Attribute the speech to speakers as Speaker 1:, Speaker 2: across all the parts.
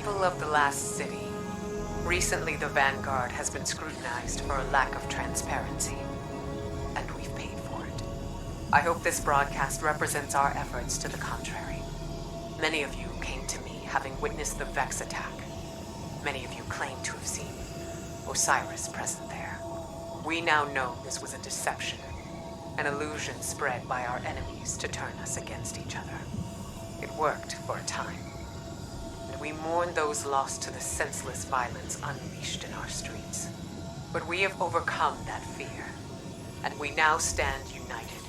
Speaker 1: People of the last city. Recently, the Vanguard has been scrutinized for a lack of transparency. And we've paid for it. I hope this broadcast represents our efforts to the contrary. Many of you came to me having witnessed the Vex attack. Many of you claim to have seen Osiris present there. We now know this was a deception, an illusion spread by our enemies to turn us against each other. It worked for a time, and we mourn those lost to the senseless violence unleashed in our streets. But we have overcome that fear, and we now stand united.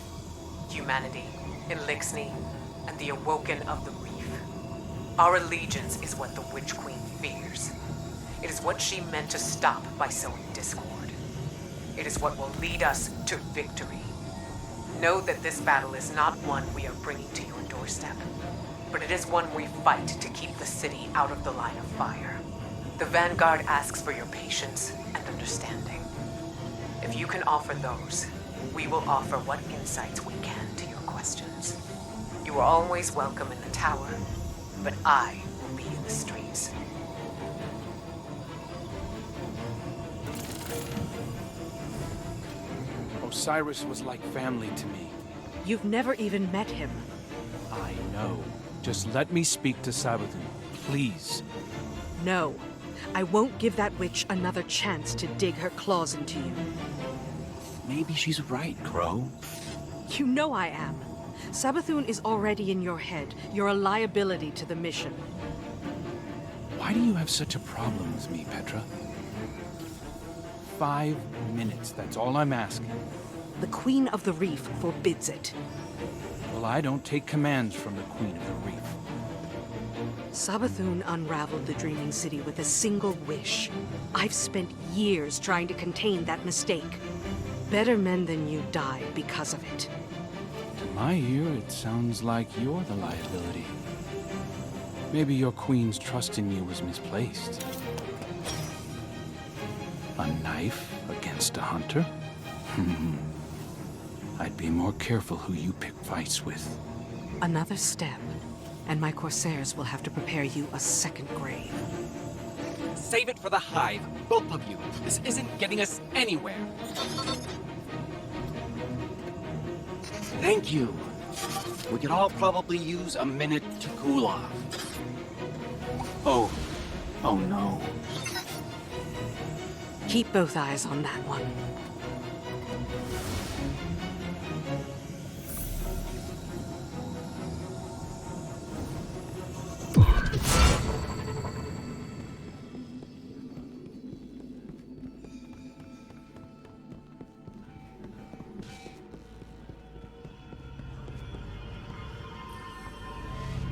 Speaker 1: Humanity, Elixni, and the Awoken of the Reef. Our allegiance is what the Witch Queen fears. It is what she meant to stop by sowing discord. It is what will lead us to victory. Know that this battle is not one we are bringing to your doorstep, but it is one we fight to keep the city out of the line of fire. The Vanguard asks for your patience and understanding. If you can offer those, we will offer what insights we can to your questions. You are always welcome in the tower, but I will be in the streets.
Speaker 2: Osiris was like family to me.
Speaker 3: You've never even met him.
Speaker 2: I know. Just let me speak to Savathûn, please.
Speaker 3: No. I won't give that witch another chance to dig her claws into you.
Speaker 4: Maybe she's right, Crow.
Speaker 3: You know I am. Savathûn is already in your head. You're a liability to the mission.
Speaker 2: Why do you have such a problem with me, Petra? 5 minutes, that's all I'm asking.
Speaker 3: The Queen of the Reef forbids it.
Speaker 2: Well, I don't take commands from the Queen of the Reef.
Speaker 3: Savathûn unraveled the Dreaming City with a single wish. I've spent years trying to contain that mistake. Better men than you died because of it.
Speaker 2: To my ear, it sounds like you're the liability. Maybe your Queen's trust in you was misplaced. A knife against a hunter? I'd be more careful who you pick fights with.
Speaker 3: Another step, and my Corsairs will have to prepare you a second grave.
Speaker 4: Save it for the Hive, both of you. This isn't getting us anywhere. Thank you. We could all probably use a minute to cool off. Oh no.
Speaker 3: Keep both eyes on that one.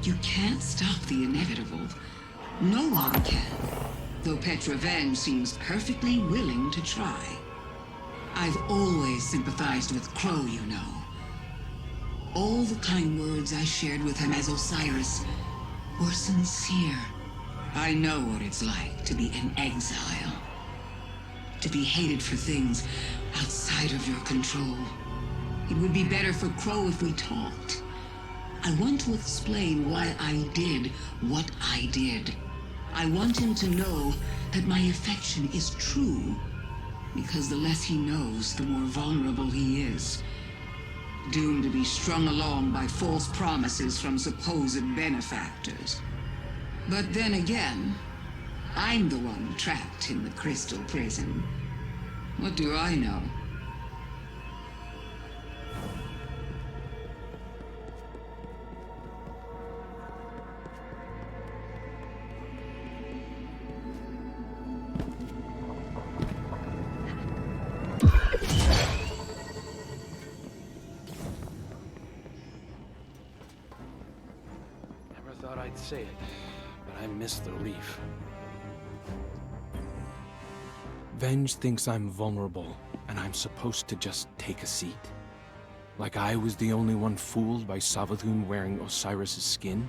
Speaker 5: You can't stop the inevitable. No one can. Though Petra Venge seems perfectly willing to try. I've always sympathized with Crow, you know. All the kind words I shared with him as Osiris were sincere. I know what it's like to be an exile. To be hated for things outside of your control. It would be better for Crow if we talked. I want to explain why I did what I did. I want him to know that my affection is true, because the less he knows, the more vulnerable he is. Doomed to be strung along by false promises from supposed benefactors. But then again, I'm the one trapped in the crystal prison. What do I know?
Speaker 2: Thought I'd say it, but I miss the reef. Venge thinks I'm vulnerable, and I'm supposed to just take a seat. Like I was the only one fooled by Savathûn wearing Osiris' skin.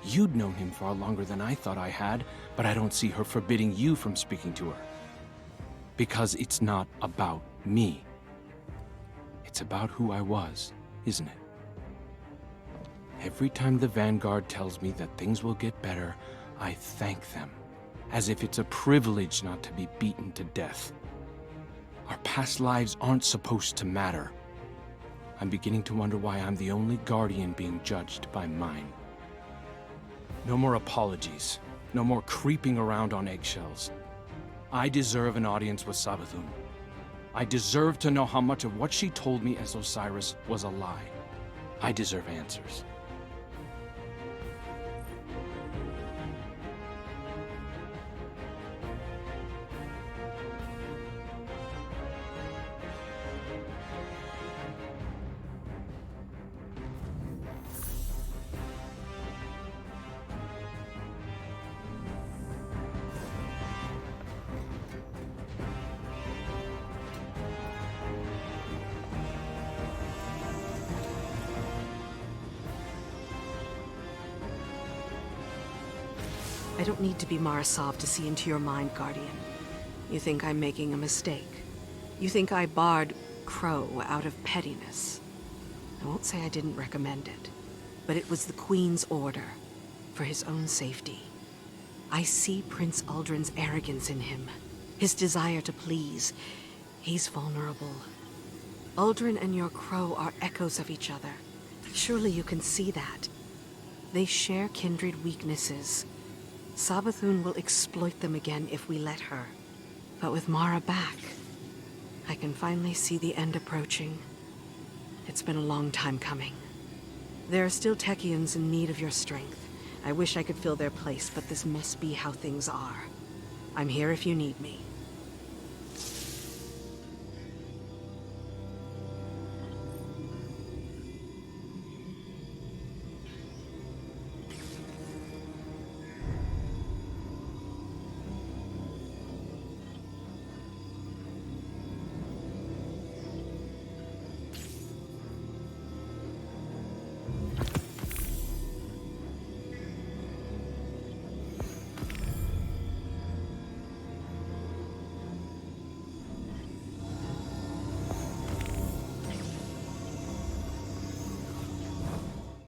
Speaker 2: You'd known him far longer than I thought I had, but I don't see her forbidding you from speaking to her. Because it's not about me. It's about who I was, isn't it? Every time the Vanguard tells me that things will get better, I thank them, as if it's a privilege not to be beaten to death. Our past lives aren't supposed to matter. I'm beginning to wonder why I'm the only Guardian being judged by mine. No more apologies. No more creeping around on eggshells. I deserve an audience with Savathûn. I deserve to know how much of what she told me as Osiris was a lie. I deserve answers.
Speaker 3: I don't need to be Marasov to see into your mind, Guardian. You think I'm making a mistake. You think I barred Crow out of pettiness. I won't say I didn't recommend it, but it was the Queen's order, for his own safety. I see Prince Uldren's arrogance in him, his desire to please. He's vulnerable. Uldren and your Crow are echoes of each other. Surely you can see that. They share kindred weaknesses. Savathûn will exploit them again if we let her. But with Mara back, I can finally see the end approaching. It's been a long time coming. There are still Techians in need of your strength. I wish I could fill their place, but this must be how things are. I'm here if you need me.